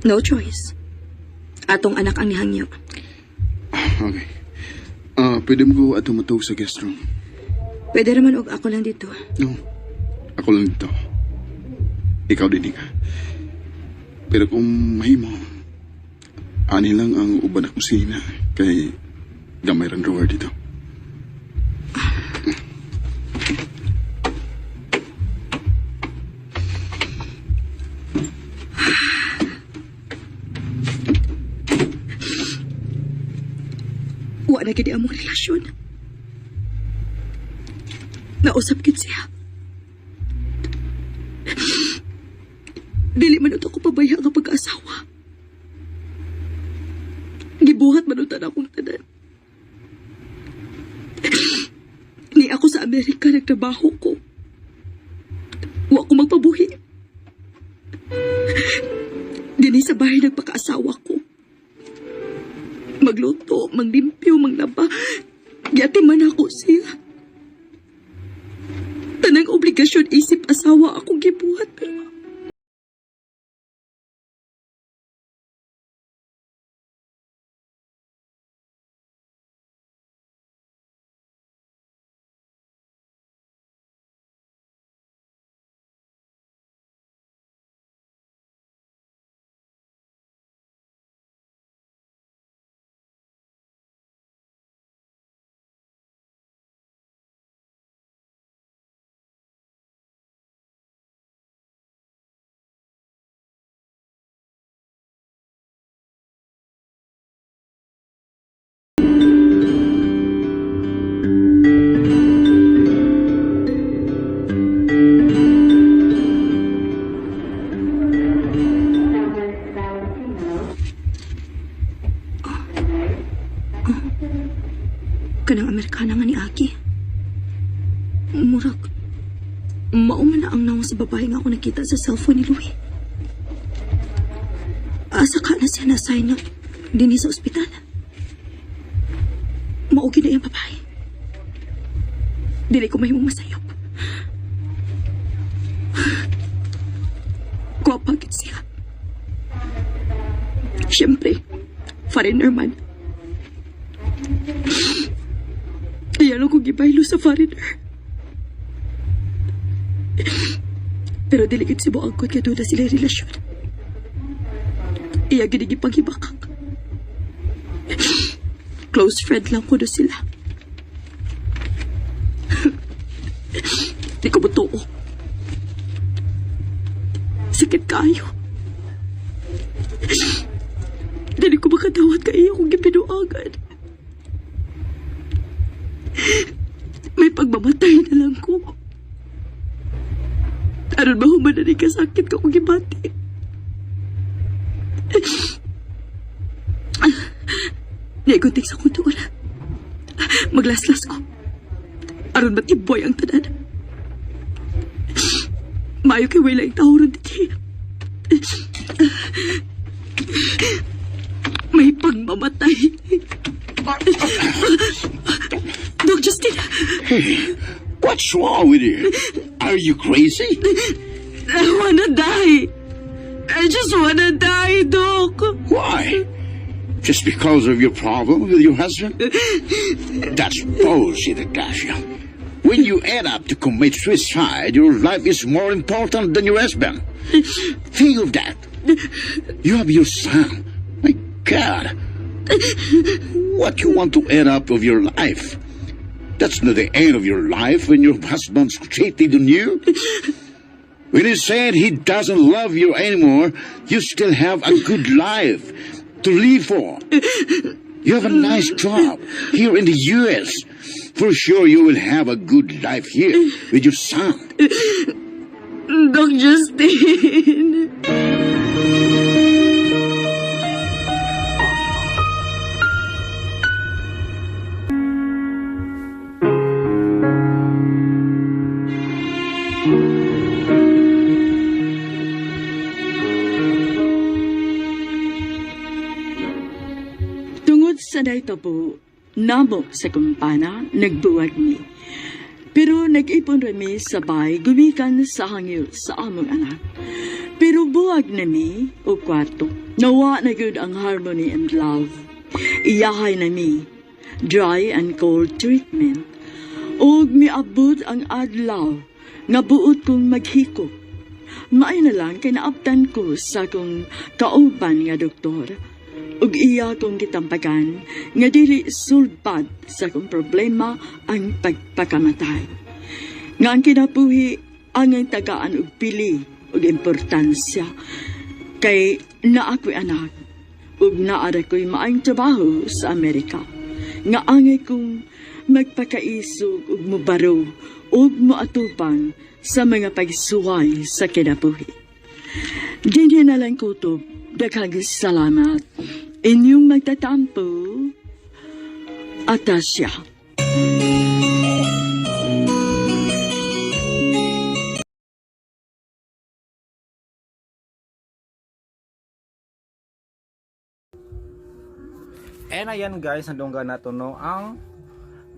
No choice. Atong anak ang nihangyo. Okay. Pwede mo ko atong matug sa guest room. Pwede raman og ako lang dito. No, ako lang dito. Ikaw din ka. Pero kung mahimo, ani lang ang uban na kusina kay gamay ran drawer dito. Wa na gid among relasyon. Nausap gid siya. Dili man ito ko pabaya nga pag-asawa. Gibuhat manutan akong tanan. Ni ako sa Amerika nagtrabaho ko. Wa ko magpabuhi. Dini sa bahay nagpakaasawa ko. Magluto, maglimpyo, maglaba. Giyati man ako siya. Tanang obligasyon isip asawa akong gibuhat pero Mauman na ang naong sa babae nga ako nakita sa cellphone ni Louie. Asa ka na siya na-assign na din sa ospital. Maugi na yung babae. Dili ko mahimong masayop. Guwapagit siya. Siyempre, foreigner man. Ayan ako gibaylo sa foreigner. Pero diligid si Boang ko kaya doon na sila relasyon. Iya ginigipag-ibakak. Close friend lang ko na sila. Di ko matuo. Sakit kayo. Dali ko makatawad ka iya kung gipinuagan. May pagmamatay na lang ko. Aron ba humana ni kasakit ka kung gibati? Naigutik sa kuntuan. Maglaslas ko. Aron matiboy ang tanan. Maayo kay wala yung tawron dito. May pagmamatay. Doc Justin. Hey, what's wrong with you? Are you crazy? I wanna die. I just wanna die, Doc. Why? Just because of your problem with your husband? That's bullshit, Natasha. When you end up to commit suicide, your life is more important than your husband. Think of that. You have your son. My God. What you want to end up of your life? That's not the end of your life when your husband's cheated on you. When he said he doesn't love you anymore, you still have a good life to live for. You have a nice job here in the U.S. For sure you will have a good life here with your son. Doc Justin. Tungod sa dayto po, namo sa kumpana, nagbuwag mi. Pero nag-ipon rami sabay gumikan sa hangyo sa among anak. Pero buwag na mi o kwarto. Nawa na gud ang harmony and love. Iyahay na mi, dry and cold treatment. Og miabot ang adlaw nga buot kong maghiko. Maay na lang kay naabtan ko sa kong kauban nga doktor. Ug iya kong gitampagan nga dili sulbad sa kong problema ang pagpakamatay. Nga ang kinabuhi ang tagaan og pili ug importansya kay naa ko'y anak ug naara ko'y maayong trabaho sa Amerika. Nga angay kong magpakaisog ug mubaro ug moatubang sa mga pagsuway sa kinabuhi. Dinhi na lang kutob, daghang salamat. Inyong magtatampo, Atasya. And ayan guys, nandungga na to no ang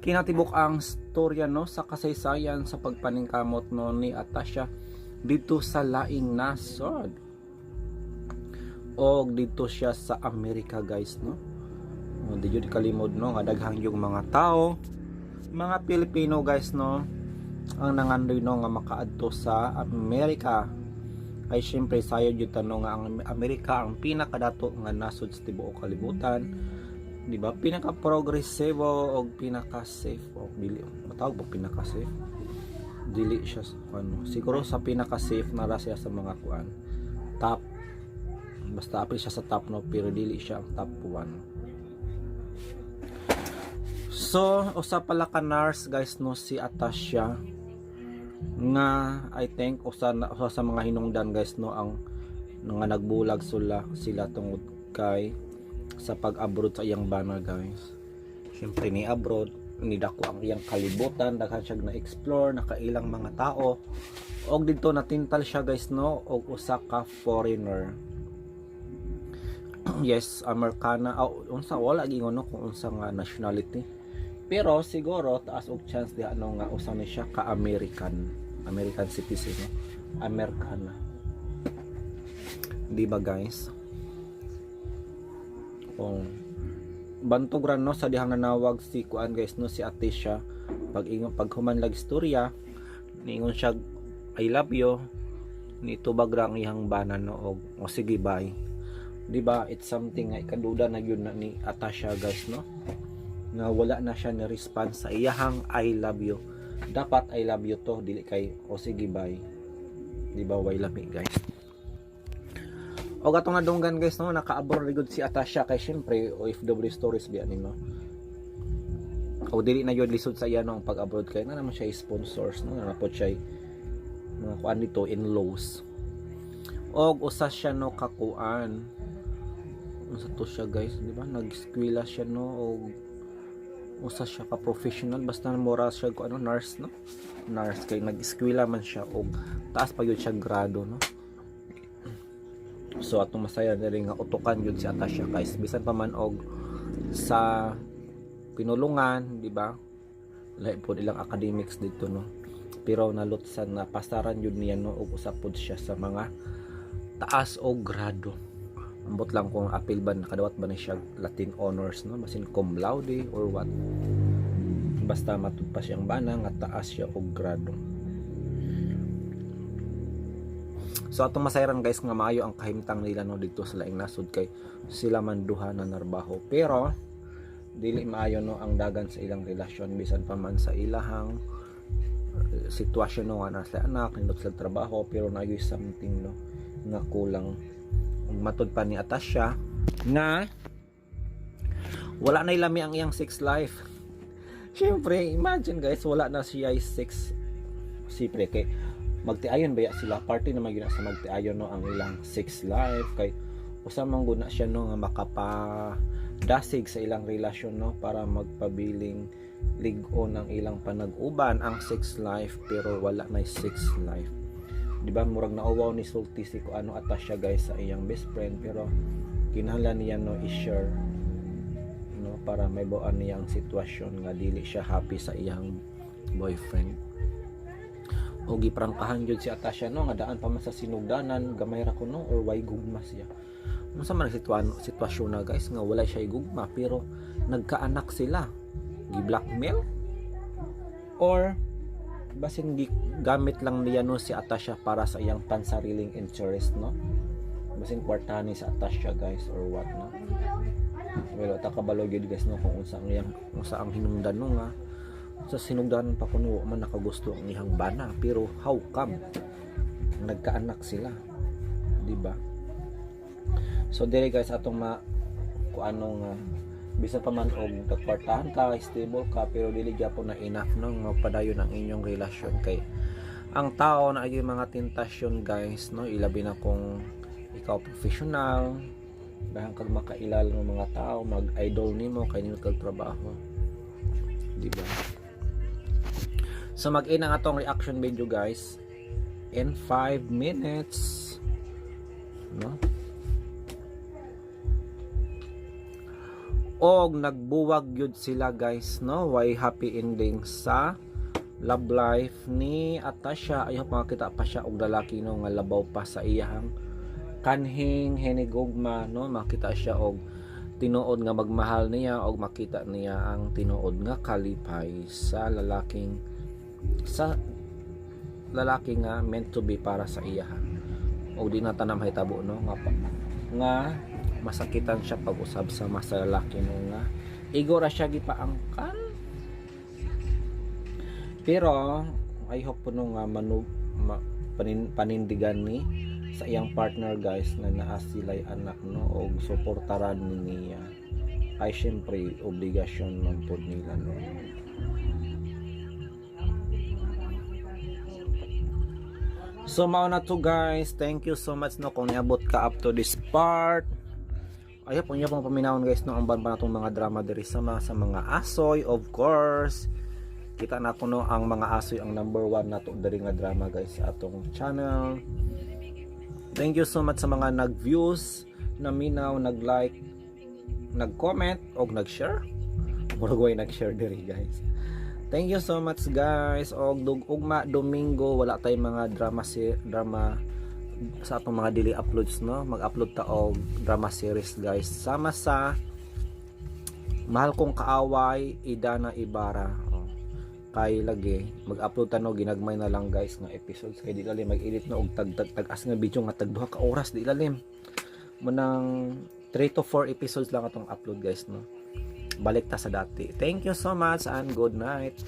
kinatibok ang storya no sa kasaysayan sa pagpaningkamot no ni Atasya dito sa laing nasod. Og dito siya sa Amerika guys no. Di jud kalimod no nga daghang yung mga tao, mga Pilipino guys no ang nangandoy no nga makaadto sa Amerika. Ay syempre sayo jud tanong nga ang Amerika ang pinakadato nga nasod sa tibuok kalibutan. Di ba? Pinaka progresibo og pinaka safe og dili matawag ba pinaka safe? Dili siya ano, siguro sa pinaka safe na ra siya sa mga kuan. Top basta apil siya sa top no pero dili siya ang top 1. So usa pala ka nurse guys no si Atasya nga I think usa sa mga hinungdan guys no ang nga nagbulag sila tungod kay sa pag-abroad sa iyang bana guys. Syempre ni abroad nidako ang iyang kalibutan, daghan siya na explore, nakailang mga tao, og dito natintal siya guys no, og usa ka foreigner. Yes, Americana, unsa wala gingon no kung unsa nga nationality, pero siguro taas og chance di ano nga usa ni siya ka American citizen no, Americana, di ba guys? Kung bantog ran no sa dihang nanawag si kuan guys no, si Atisha, pag humanlag istorya niingon siya I love you, ni tubag ra ang iyang bana no, og o sige bye, di ba? It's something nga ikaduda na yun na ni Atasha guys no, nga wala na siya ni response sa iyahang I love you. Dapat I love you to, dili kay o sige bye, di ba? Way lami guys. O gatong nadunggan guys no, naka-abroad rigod si Atasha kay syempre OFW stories biya ni no. O dili na yun lisod sa iya no ang pag-abroad kay na naman siya sponsors no, na po siya mga kuan dito in-laws. Og usa siya no kakuan. Unsa to siya guys, di ba? Nag-eskwela siya no, og usa siya ka professional, basta mura siya ko ano, nurse no. Nurse kay nag-eskwela man siya og taas pa gyud siya grado no. So atong masaya na rin nga utukan yun si Atasha guys, bisan pa man og sa pinulungan, di ba? Lahi po ilang academics dito no, pero nalutsan na pasaran yun niya no, og usapod siya sa mga taas og grado. Ambot lang kung apil ba nakadawat ba na siya Latin honors no, basin cum laude or what, basta matud pa siyang bana nga taas siya og grado. So atong masayran guys nga maayo ang kahimtang nila no dito sa laing nasod, kay sila man duha na narbaho, pero dili maayo no ang dagan sa ilang relasyon, bisan pa man sa ilahang sitwasyon no nga nasa anak nindot sa trabaho, pero nayoy something no nga kulang. Matud pa ni Atasha nga wala na ilami ang iyang sex life. Syempre imagine guys, wala na siya sex sipre kay magtiayon ba sila, party na magyuna sa magtiayon no ang ilang sex life, kay usa man gud na siya no nga makapadasig sa ilang relasyon no, para magpabiling lig-on ang ilang panag-uban ang sex life, pero wala na sex life. Di ba murag nauwaw ni sulti si ko ano Atasha guys sa iyang best friend, pero kinahanglan niya no i-share no, para may buan niya ang sitwasyon nga dili siya happy sa iyang boyfriend. O giprangkahan jud si Atasha no, nga daan pa man sa sinugdanan, gamay ra ko no, or way gugma siya. Unsa man sitwasyon na guys nga wala siya igugma, pero nagkaanak sila, gi-blackmail or basin gamit lang niya no si Atasha para sa iyang pansariling interest no, basin kwartahan ni sa Atasha guys or what no. Well ta kabalo gyud guys no kung unsa ang hinungdan no nga sa sinugdanan pa kuno man nakagusto ang ihang bana, pero how come nagkaanak sila, di ba? So dire guys atong kuano nga bisan pa man og nagkwartahan ka, stable ka, pero dili gyapon na enough no magpadayon ang inyong relasyon, kay ang tao na ay mga tentasyon guys no, ilabi na kung ikaw professional, dahang kag makailal ng mga tao, mag-idol nimo kay nimo kag trabaho, di ba? So mag-in ang atong reaction video guys in 5 minutes no. Og nagbuwag yun sila guys no, way happy ending sa love life ni Atasha. Ayaw makita pa siya og lalaki no nga labaw pa sa iyang kanhing hinigugma no, makita siya og tinuod nga magmahal niya, og makita niya ang tinuod nga kalipay sa lalaki nga meant to be para sa iya, og di na tanam hitabo no nga masakitan siya pag-usab sa masa lalaki no nga igora siya gipaangkan, pero I hope no nga panindigan ni sa iyang partner guys na naa sila'y anak no, og suportaran niya, ay syempre obligasyon man pod nila no. So mao na to guys, thank you so much no kung niabot ka up to this part. Ayaw po niya pong paminahon guys no, ang ban pa natong mga drama diri sa mga asoy, of course. Kita nato no ang mga asoy ang number 1 nato diri nga drama guys sa atong channel. Thank you so much sa mga nag-views, naminaw, nag-like, nag-comment og nag-share. Murag way nag-share diri guys. Thank you so much guys. Og ugma Domingo wala tay mga drama sa atong mga daily uploads no. Mag-upload ta og drama series guys. Sama sa Mahal Kong Kaaway, Idana Ibarra. Kay lagi mag-upload ta no ginagmay na lang guys nga episodes kay di lalim mag-edit na og tag-as nga video nga tag 2 ka oras di lalim. Munang 3 to 4 episodes lang atong upload guys no. Balik ta sa dati. Thank you so much and good night.